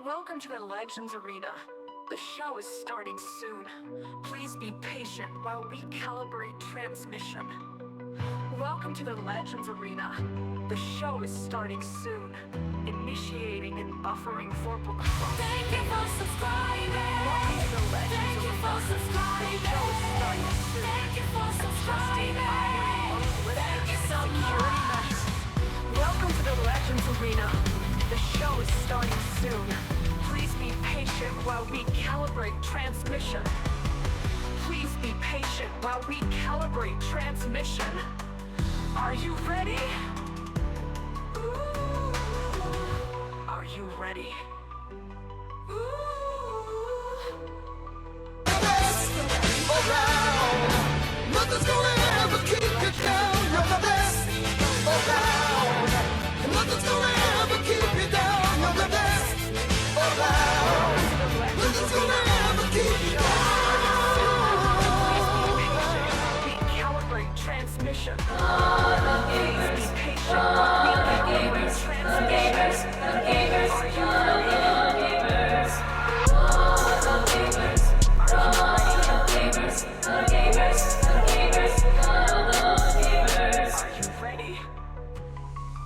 Welcome to the Legends Arena. The show is starting soon. Please be patient while we calibrate transmission. Welcome to the Legends Arena. The show is starting soon. Initiating and buffering for book. Thank you for subscribing. Welcome to the Legends Thank you for Arena. subscribing. The show is starting soon. Thank you for subscribing. Thank you so Security much. measures. Welcome to the Legends Arena. The show is starting soon. Please be patient while we calibrate transmission. Please be patient while we calibrate transmission. Are you ready? Ooh. Are you ready? Nothing's gonna ever keep you down. You're the best around. Nothing's gonna ever keep you down. You're the best around. Nothing's gonna ever keep you down. We calibrate transmission. Please be patient while we calibrate transmission.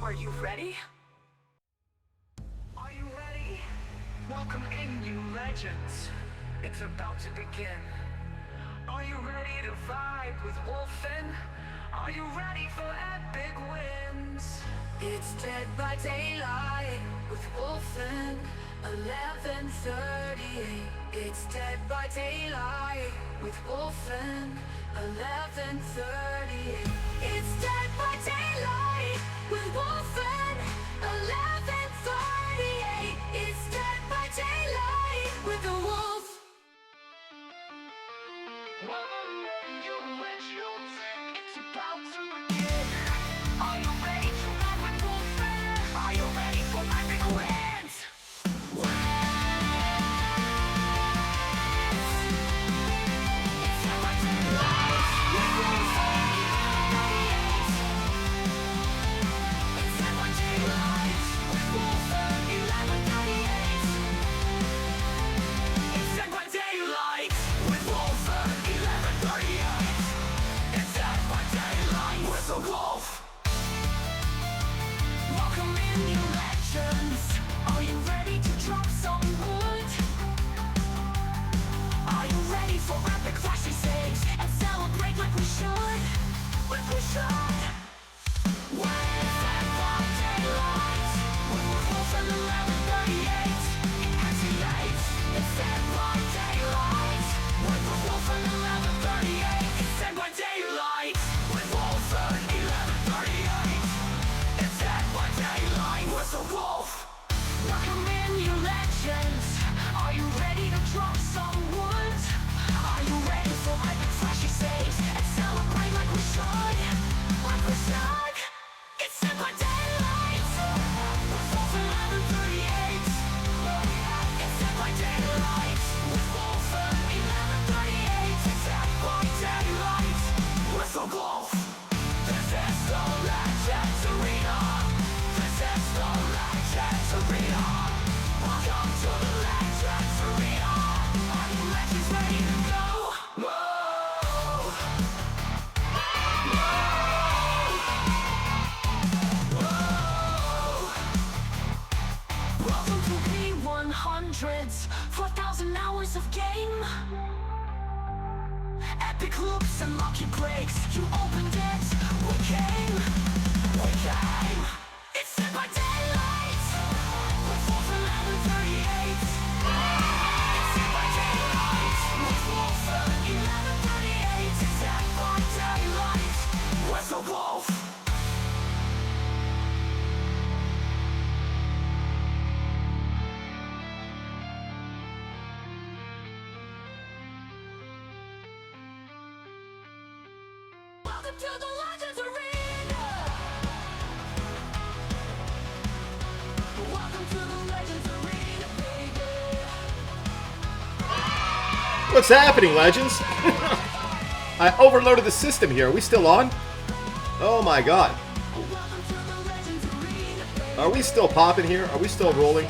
Are you ready? Are you ready? Are you ready? Welcome in, you legends. It's about to begin. Are you ready to vibe with Wolfen? Are you ready for epic wins? It's Dead by Daylight with Wolfen, 11:38. It's Dead by Daylight with Wolfen, 11:38. It's Dead by Daylight with Wolfen, 11:38. It's Dead by Daylight with the wolf. Welcome in, you legends. It's about to begin. Are you ready to ride with Wolfen? Are you ready for epic wins? It's Dead by Daylight with Wolfen, 11:38. It's Dead by Daylight with Wolfen, 11:38. It's Dead by Daylight with Wolfen, 11:38. It's Dead by Daylight with the wolf. Welcome in, you legends. Are you ready to drop some wood? Are you ready for epic flashy saves and celebrate like we should? Like we should. It's Dead by Daylight with Wolfen, 11:38. Activate. It's Dead by Daylight with Wolfen, 11:38. It's Dead by Daylight with Wolfen, 11:38. It's Dead by Daylight with the wolf. Welcome in, you legends. Are you ready to drop some wood? Are you ready for epic flashy saves and celebrate like we should? Like we should. It's Dead by Daylight with Wolfen, 11:38. It's Dead by Daylight with Wolfen, 11:38. It's Dead by Daylight with the wolf. This is the Legends Arena. This is the Legends Arena. Welcome to the Legends Arena. Are you legends ready to go? Whoa! Whoa! Welcome to P100s, 4,000 hours of game. Epic loops and lucky breaks. You opened it, we came. It's Dead by Daylight with Wolfen, 11:38. It's Dead by Daylight with Wolfen, 11:38. It's Dead by Daylight with the wolf. Welcome to the Legends Arena. Welcome to the Legends Arena, baby. What's happening, legends? I overloaded the system here. Are we still on? Oh my god. Welcome to the Legends Arena, baby. Are we still popping here? Are we still rolling?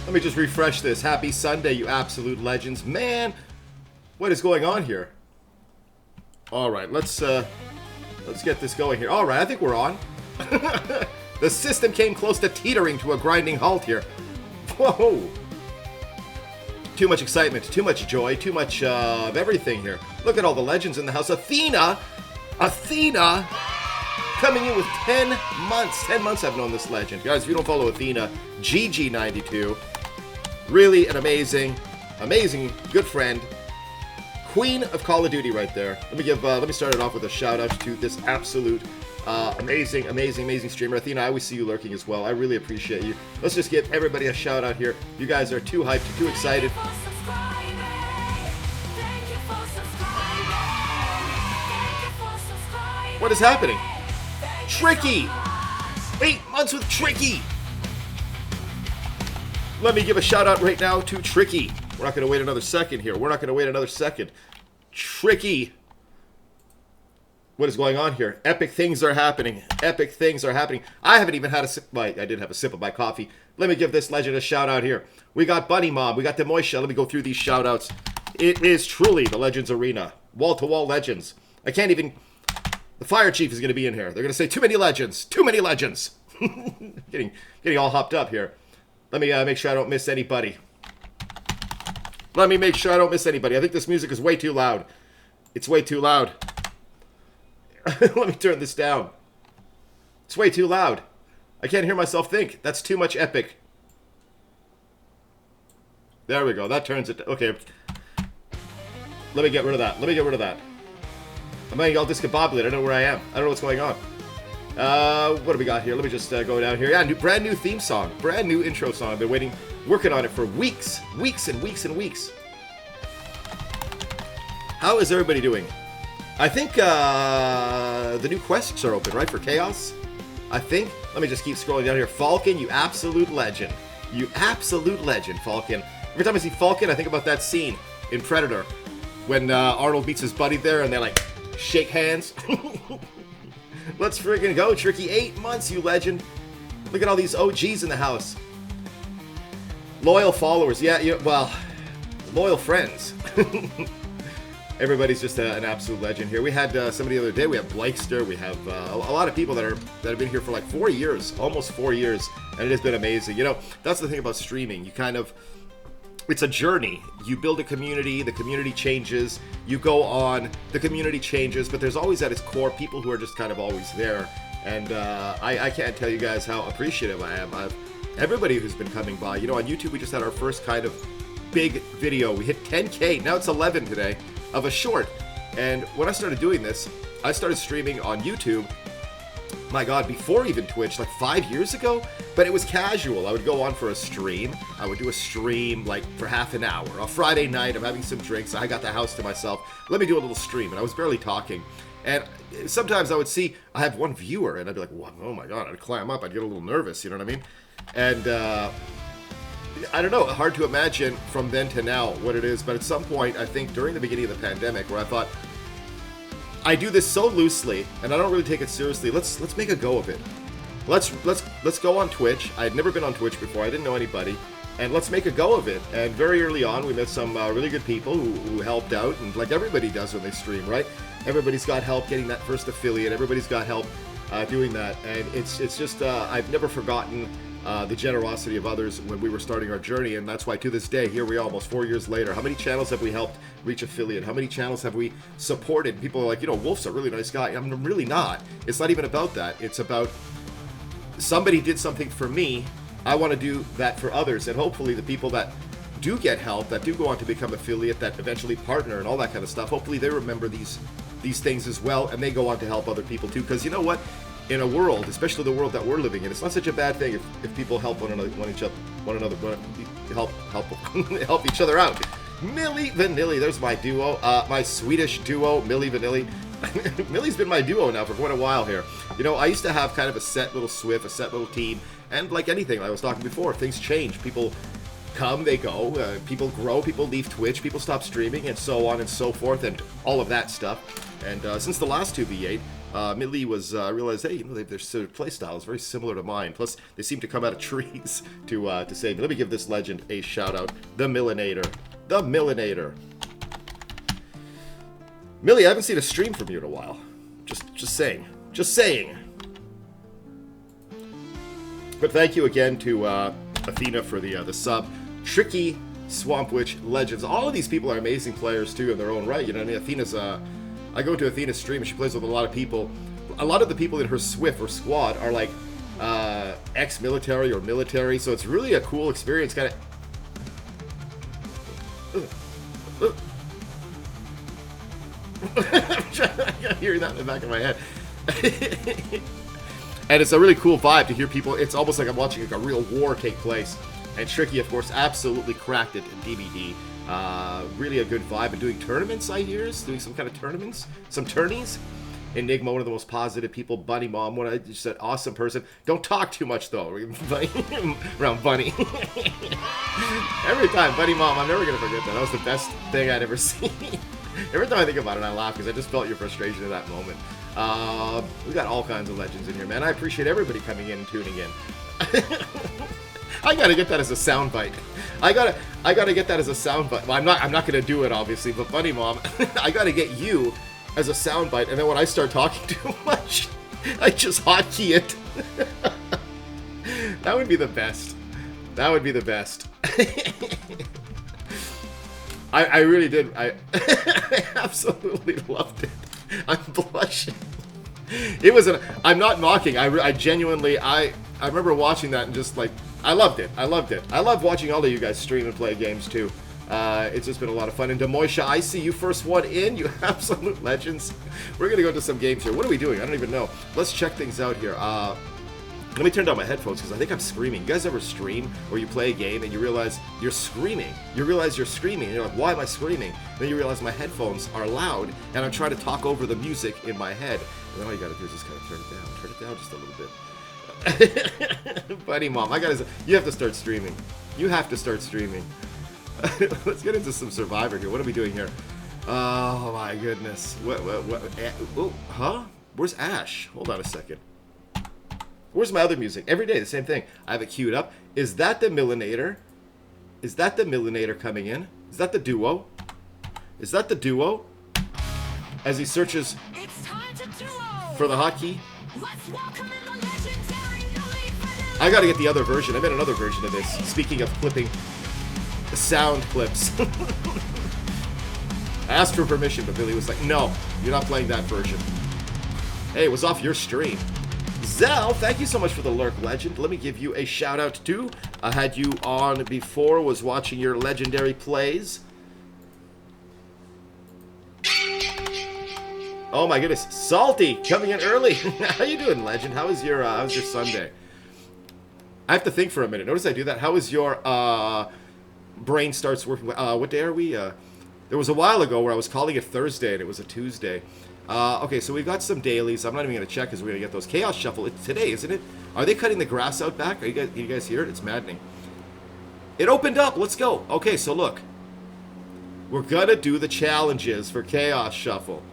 Let me just refresh this. Happy Sunday, you absolute legends. Man, what is going on here? All right, let's get this going here. All right, I think we're on. The system came close to teetering to a grinding halt here. Whoa. Too much excitement, too much joy, too much of everything here. Look at all the legends in the house. Athena coming in with 10 months. 10 months I've known this legend. Guys, if you don't follow Athena, GG92. Really an amazing good friend. Queen of Call of Duty right there. Let me start it off with a shout out to this absolute amazing streamer. Athena, I always see you lurking as well. I really appreciate you. Let's just give everybody a shout out here. You guys are too hyped, too excited. What is happening? Tricky! 8 months with Tricky! Let me give a shout out right now to Tricky. We're not going to wait another second here. We're not going to wait another second. Tricky! What is going on here? Epic things are happening. Epic things are happening. I haven't even had a sip. I did have a sip of my coffee. Let me give this legend a shout out here. We got Bunny Mob. We got Demoisha. Let me go through these shout outs. It is truly the Legends Arena. Wall-to-wall legends. I can't even... The fire chief is going to be in here. They're going to say, too many legends. Too many legends. getting all hopped up here. Let me make sure I don't miss anybody. Let me make sure I don't miss anybody. I think this music is way too loud. It's way too loud. Let me turn this down. It's way too loud. I can't hear myself think. That's too much epic. There we go. That turns it... Okay. Let me get rid of that. Let me get rid of that. I'm getting all discombobulated. I don't know where I am. I don't know what's going on. What do we got here? Let me just go down here. Yeah, brand new theme song. Brand new intro song. I've been working on it for weeks. Weeks and weeks and weeks. How is everybody doing? I think the new quests are open, right, for Chaos? I think. Let me just keep scrolling down here. Falcon, you absolute legend. You absolute legend, Falcon. Every time I see Falcon, I think about that scene in Predator when Arnold meets his buddy there and they like shake hands. Let's friggin' go, Tricky. 8 months, you legend. Look at all these OGs in the house. Loyal followers. Yeah, well, loyal friends. Everybody's just an absolute legend here. We had somebody the other day. We have Blakester. We have a lot of people that have been here for like 4 years, almost 4 years, and it has been amazing. You know, that's the thing about streaming. You kind of, it's a journey. You build a community. The community changes. You go on. The community changes, but there's always at its core people who are just kind of always there. And I can't tell you guys how appreciative I am. Everybody who's been coming by. You know, on YouTube we just had our first kind of big video. We hit 10K. Now it's 11 today. Of a short. And when I started doing this, I started streaming on YouTube, my god, before even Twitch, like 5 years ago, but it was casual. I would go on for a stream. I would do a stream like for half an hour. A Friday night, I'm having some drinks, I got the house to myself. Let me do a little stream, and I was barely talking. And sometimes I would see, I have one viewer, and I'd be like, oh my god, I'd climb up, I'd get a little nervous, you know what I mean? And, I don't know, hard to imagine from then to now what it is, but at some point, I think during the beginning of the pandemic, where I thought, I do this so loosely, and I don't really take it seriously, let's make a go of it. Let's go on Twitch. I had never been on Twitch before, I didn't know anybody, and let's make a go of it. And very early on, we met some really good people who helped out, and like everybody does when they stream, right? Everybody's got help getting that first affiliate, everybody's got help doing that, and it's just, I've never forgotten the generosity of others when we were starting our journey, and that's why to this day, here we are almost 4 years later. How many channels have we helped reach affiliate? How many channels have we supported? People are like, you know, Wolf's a really nice guy. I'm really not. It's not even about that. It's about somebody did something for me. I want to do that for others, and hopefully the people that do get help, that do go on to become affiliate, that eventually partner and all that kind of stuff, hopefully they remember these things as well, and they go on to help other people too, because you know what? In a world, especially the world that we're living in, it's not such a bad thing if people help help each other out. Milli Vanilli, there's my duo, my Swedish duo, Milli Vanilli. Millie's been my duo now for quite a while here. You know, I used to have kind of a set little swift, a set little team, and like anything, I was talking before, things change. People come, they go, people grow, people leave Twitch, people stop streaming, and so on and so forth, and all of that stuff. And since the last 2v8, Millie was realized, hey, you know, their sort of play style is very similar to mine. Plus, they seem to come out of trees to save me. Let me give this legend a shout out. The Millinator. The Millinator. Millie, I haven't seen a stream from you in a while. Just saying. Just saying. But thank you again to Athena for the sub. Tricky, Swamp Witch, Legends. All of these people are amazing players too in their own right. You know what I mean? Athena's I go to Athena's stream and she plays with a lot of people. A lot of the people in her SWIF or squad are like ex-military or military, so it's really a cool experience. Kind of. I'm hearing that in the back of my head. And it's a really cool vibe to hear people. It's almost like I'm watching like a real war take place. And Tricky, of course, absolutely cracked it in DBD. Really a good vibe. And doing tournaments, I hear. Doing some kind of tournaments. Some tourneys. Enigma, one of the most positive people. Bunny Mom, just an awesome person. Don't talk too much, though, around Bunny. Every time, Bunny Mom, I'm never going to forget that. That was the best thing I'd ever seen. Every time I think about it, I laugh because I just felt your frustration in that moment. We got all kinds of legends in here, man. I appreciate everybody coming in and tuning in. I gotta get that as a soundbite. I gotta get that as a soundbite. Well, I'm not gonna do it, obviously, but Bunny Mom, I gotta get you as a soundbite, and then when I start talking too much, I just hotkey it. That would be the best. That would be the best. I really did. I absolutely loved it. I'm blushing. It was I'm not mocking. I genuinely, I remember watching that and just like, I loved it. I loved it. I love watching all of you guys stream and play games too. It's just been a lot of fun. And Demoisha, I see you first one in. You absolute legends. We're going to go to some games here. What are we doing? I don't even know. Let's check things out here. Let me turn down my headphones because I think I'm screaming. You guys ever stream or you play a game and you realize you're screaming? You realize you're screaming and you're like, why am I screaming? Then you realize my headphones are loud and I'm trying to talk over the music in my head. And then all you gotta do is just kind of turn it down. Turn it down just a little bit. Buddy Mom, you have to start streaming. You have to start streaming. Let's get into some Survivor here. What are we doing here? Oh my goodness. What? Oh, huh? Where's Ash? Hold on a second. Where's my other music? Every day, the same thing. I have it queued up. Is that the Millinator? Is that the Millinator coming in? Is that the duo? Is that the duo? As he searches for the hotkey. I gotta get the other version. I made another version of this. Speaking of clipping sound clips. I asked for permission, but Billy was like, no, you're not playing that version. Hey, it was off your stream. Zell, thank you so much for the lurk, legend. Let me give you a shout out too. I had you on before, was watching your legendary plays. Oh my goodness, Salty coming in early. How you doing, legend? How's your Sunday? I have to think for a minute. Notice I do that. How is your brain starts working? What day are we? There was a while ago where I was calling it Thursday and it was a Tuesday. Okay, so we've got some dailies. I'm not even going to check because we're going to get those. Chaos Shuffle. It's today, isn't it? Are they cutting the grass out back? Can you guys hear it? It's maddening. It opened up. Let's go. Okay, so look. We're going to do the challenges for Chaos Shuffle.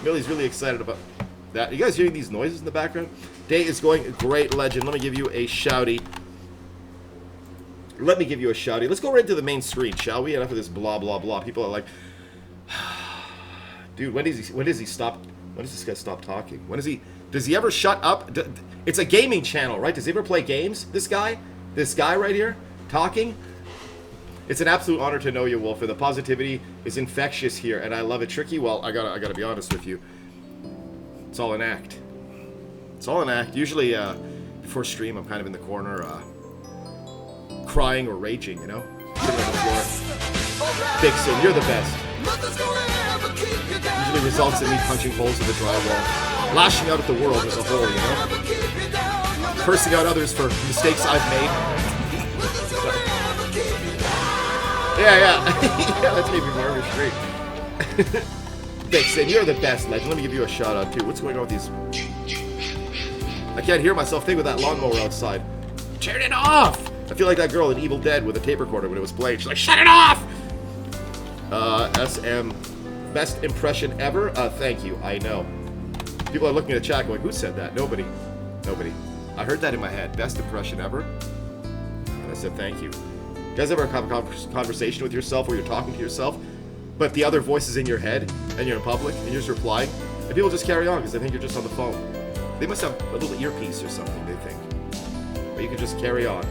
Millie's really excited about that. Are you guys hearing these noises in the background? Day is going great, legend. Let me give you a shouty. Let's go right into the main screen, shall we? Enough of this blah, blah, blah. People are like... Dude, when does he stop? When does this guy stop talking? Does he ever shut up? It's a gaming channel, right? Does he ever play games? This guy right here, talking. It's an absolute honor to know you, Wolf. And the positivity is infectious here, and I love it. Tricky. Well, I gotta be honest with you. It's all an act. It's all an act. Usually, before stream, I'm kind of in the corner, crying or raging. You know, sitting on the floor. Dixon, you're the best. Usually results in me punching holes in the drywall, lashing out at the world as a whole, you know? Cursing out others for mistakes I've made. Yeah, that's maybe more of a street. Dixon, you're the best, legend. Let me give you a shout out too. What's going on with these? I can't hear myself think with that lawnmower outside. Turn it off! I feel like that girl in Evil Dead with a tape recorder when it was playing. She's like, shut it off! SM, best impression ever. Thank you. I know. People are looking at the chat going, who said that? Nobody. Nobody. I heard that in my head. Best impression ever. And I said, thank you. You guys ever have a conversation with yourself where you're talking to yourself, but the other voice is in your head, and you're in public, and you're just replying, and people just carry on because they think you're just on the phone. They must have a little earpiece or something, they think. But you can just carry on.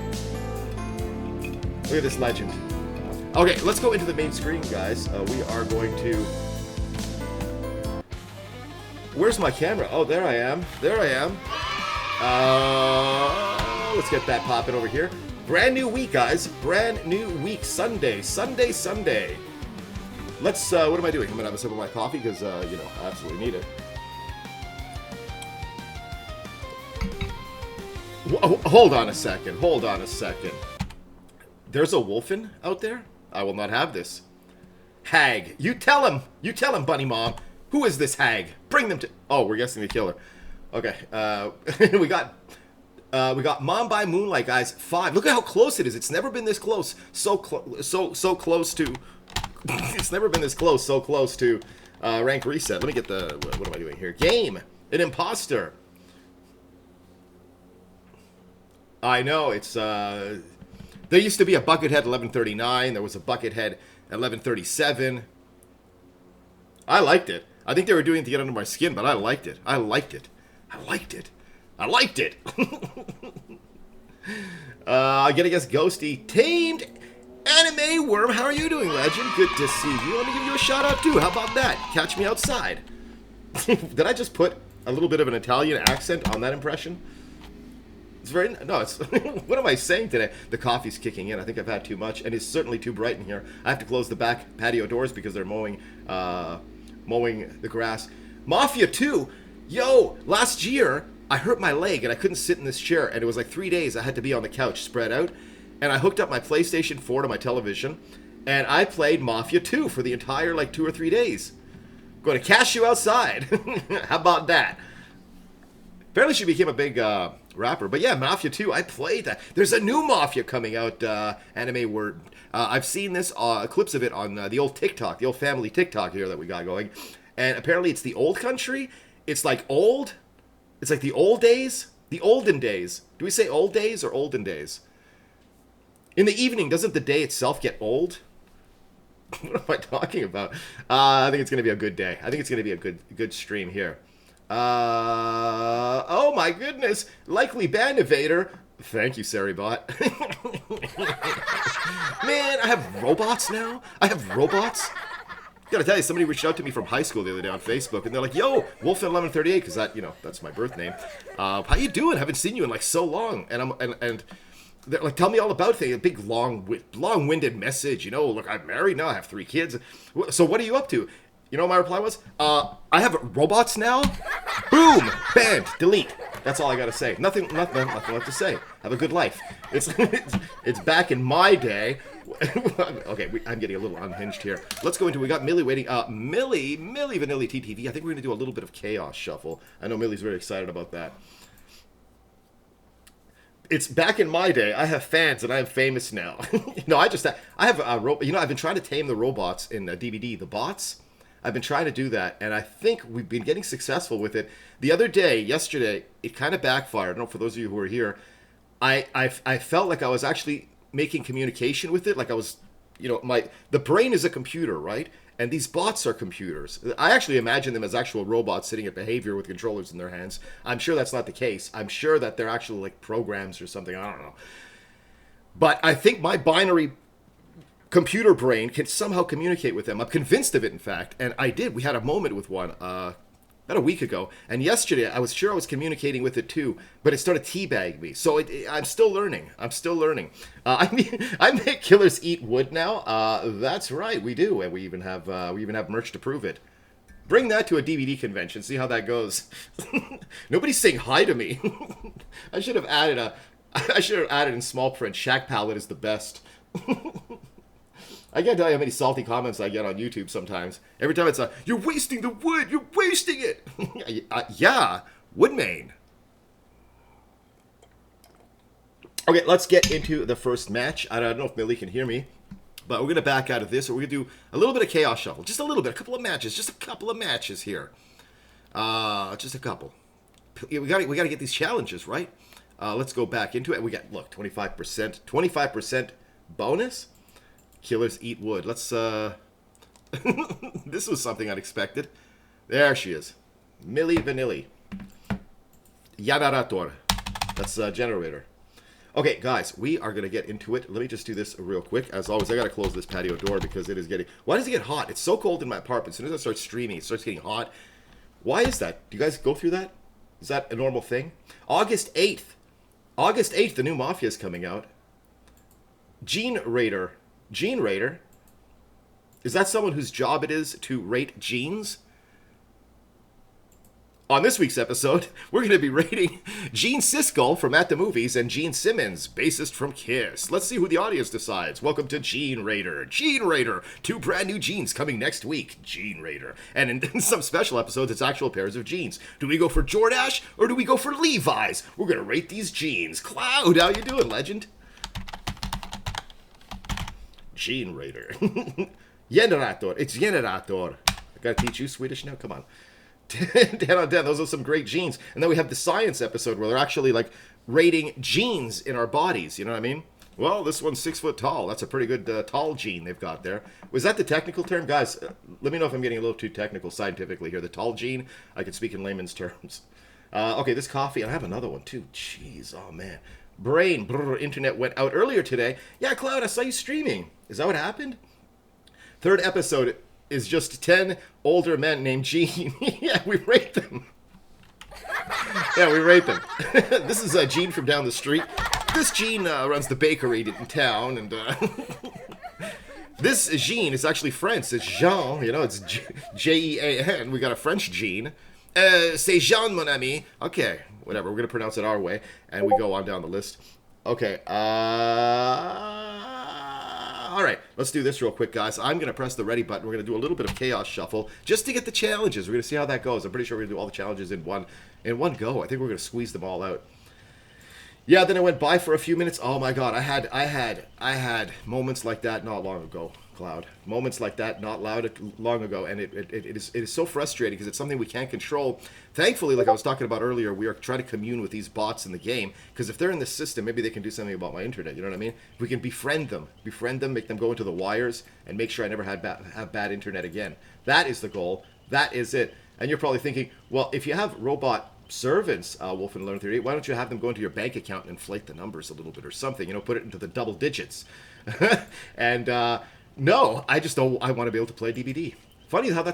Look at this legend. Okay, let's go into the main screen, guys. We are going to... Where's my camera? Oh, there I am. There I am. Let's get that popping over here. Brand new week, guys. Brand new week. Sunday. Sunday. Let's, what am I doing? I'm gonna have a sip of my coffee because, you know, I absolutely need it. Hold on a second. Hold on a second. There's a wolfin out there? I will not have this. Hag. You tell him. You tell him, Bunny Mom. Who is this hag? Bring them to... Oh, we're guessing the killer. Okay. We got Mom by Moonlight, guys. 5. Look at how close it is. It's never been this close. So close to... It's never been this close. So close to rank reset. Let me get the... What am I doing here? Game. An imposter. I know. It's... There used to be a Buckethead 1139. There was a Buckethead 1137. I liked it. I think they were doing it to get under my skin, but I liked it. I liked it. I liked it. I liked it. I gotta guess Ghosty. Tamed Anime Worm. How are you doing, Legend? Good to see you. Let me give you a shout out too. How about that? Catch me outside. Did I just put a little bit of an Italian accent on that impression? It's very... No, it's... What am I saying today? The coffee's kicking in. I think I've had too much, and it's certainly too bright in here. I have to close the back patio doors because they're mowing the grass. Mafia 2. Yo, last year, I hurt my leg, and I couldn't sit in this chair, and it was like 3 days I had to be on the couch, spread out, and I hooked up my PlayStation 4 to my television, and I played Mafia 2 for the entire, like, 2 or 3 days. Going to cash you outside. How about that? Apparently she became a big rapper. But yeah, Mafia 2, I played that. There's a new Mafia coming out, Anime Word. I've seen this, clips of it on the old TikTok, the old family TikTok here that we got going. And apparently it's the old country. It's like old. It's like the old days. The olden days. Do we say old days or olden days? In the evening, doesn't the day itself get old? What am I talking about? I think it's going to be a good day. I think it's going to be a good stream here. Oh my goodness. Likely Band Evader. Thank you, Saribot. Man, I have robots now. I have robots. Gotta tell you, somebody reached out to me from high school the other day on Facebook, and they're like, yo, Wolfen1138, because that, you know, that's my birth name. How you doing? Haven't seen you in like so long. And they're like, tell me all about things. A big, long-winded message. You know, look, I'm married now. I have 3 kids. So what are you up to? You know what my reply was? I have robots now. Boom, banned, delete. That's all I gotta say. Nothing left to say. Have a good life. It's back in my day. Okay, I'm getting a little unhinged here. Let's go into. We got Millie waiting. Millie Vanilli TTV. I think we're gonna do a little bit of chaos shuffle. I know Millie's very excited about that. It's back in my day. I have fans and I am famous now. No, I have you know, I've been trying to tame the robots in DVD, the bots. I've been trying to do that, and I think we've been getting successful with it. The other day, yesterday, it kind of backfired. I don't know, for those of you who are here, I felt like I was actually making communication with it. Like I was, you know, the brain is a computer, right? And these bots are computers. I actually imagine them as actual robots sitting at behavior with controllers in their hands. I'm sure that's not the case. I'm sure that they're actually like programs or something. I don't know. But I think my binary computer brain can somehow communicate with them. I'm convinced of it, in fact. And I did. We had a moment with one about a week ago. And yesterday, I was sure I was communicating with it too. But it started teabagging me. So I'm still learning. I make killers eat wood now. That's right. We do. And we even have merch to prove it. Bring that to a DVD convention. See how that goes. Nobody's saying hi to me. I should have added in small print, Shack Palette is the best. I can't tell you how many salty comments I get on YouTube sometimes. Every time it's you're wasting the wood, you're wasting it. Yeah, Woodmain. Okay, let's get into the first match. I don't know if Millie can hear me, But we're going to back out of this, or we're going to do a little bit of Chaos Shuffle. Just a little bit, a couple of matches here. Just a couple. We got to get these challenges, right? Let's go back into it. We got, look, 25% bonus. Killers eat wood. Let's, this was something unexpected. There she is. Milli Vanilli. Generator. That's generator. Okay, guys, we are going to get into it. Let me just do this real quick. As always, I got to close this patio door because it is getting... Why does it get hot? It's so cold in my apartment. As soon as I start streaming, it starts getting hot. Why is that? Do you guys go through that? Is that a normal thing? August 8th. August 8th, the new Mafia is coming out. Gene Raider. Gene Raider? Is that someone whose job it is to rate genes? On this week's episode, we're going to be rating Gene Siskel from At the Movies and Gene Simmons, bassist from Kiss. Let's see who the audience decides. Welcome to Gene Raider. Gene Raider. 2 brand new genes coming next week. Gene Raider. And in some special episodes, it's actual pairs of jeans. Do we go for Jordache or do we go for Levi's? We're going to rate these jeans. Cloud, how you doing, legend? Gene Raider. Generator. It's Generator. I got to teach you Swedish now? Come on. 10 out of 10. Those are some great genes. And then we have the science episode where they're actually like rating genes in our bodies. You know what I mean? Well, this one's 6 foot tall. That's a pretty good tall gene they've got there. Was that the technical term? Guys, let me know if I'm getting a little too technical scientifically here. The tall gene, I can speak in layman's terms. Okay, this coffee. And I have another one too. Jeez, oh man. Brain, internet went out earlier today. Yeah, Cloud, I saw you streaming. Is that what happened? 3rd episode is just 10 older men named Gene. Yeah, we rate them. Yeah, we rate them. This is Gene from down the street. This Gene runs the bakery in town, and this Gene is actually French. It's Jean, you know, it's Jean. We got a French Gene. C'est Jean, mon ami. Okay, whatever. We're going to pronounce it our way, and we go on down the list. Okay, all right, let's do this real quick, guys. I'm going to press the ready button. We're going to do a little bit of Chaos Shuffle just to get the challenges. We're going to see how that goes. I'm pretty sure we're going to do all the challenges in one go. I think we're going to squeeze them all out. Yeah, then I went by for a few minutes. Oh my God, I had moments like that not long ago, Cloud. Moments like that not long ago, and it is so frustrating because it's something we can't control. Thankfully, like I was talking about earlier, we are trying to commune with these bots in the game because if they're in the system, maybe they can do something about my internet. You know what I mean? If we can befriend them, make them go into the wires, and make sure I never have bad internet again. That is the goal. That is it. And you're probably thinking, well, if you have robot servants, Wolf and Learn Theory, why don't you have them go into your bank account and inflate the numbers a little bit or something? You know, put it into the double digits. And no, I just don't. I want to be able to play DVD. Funny how that's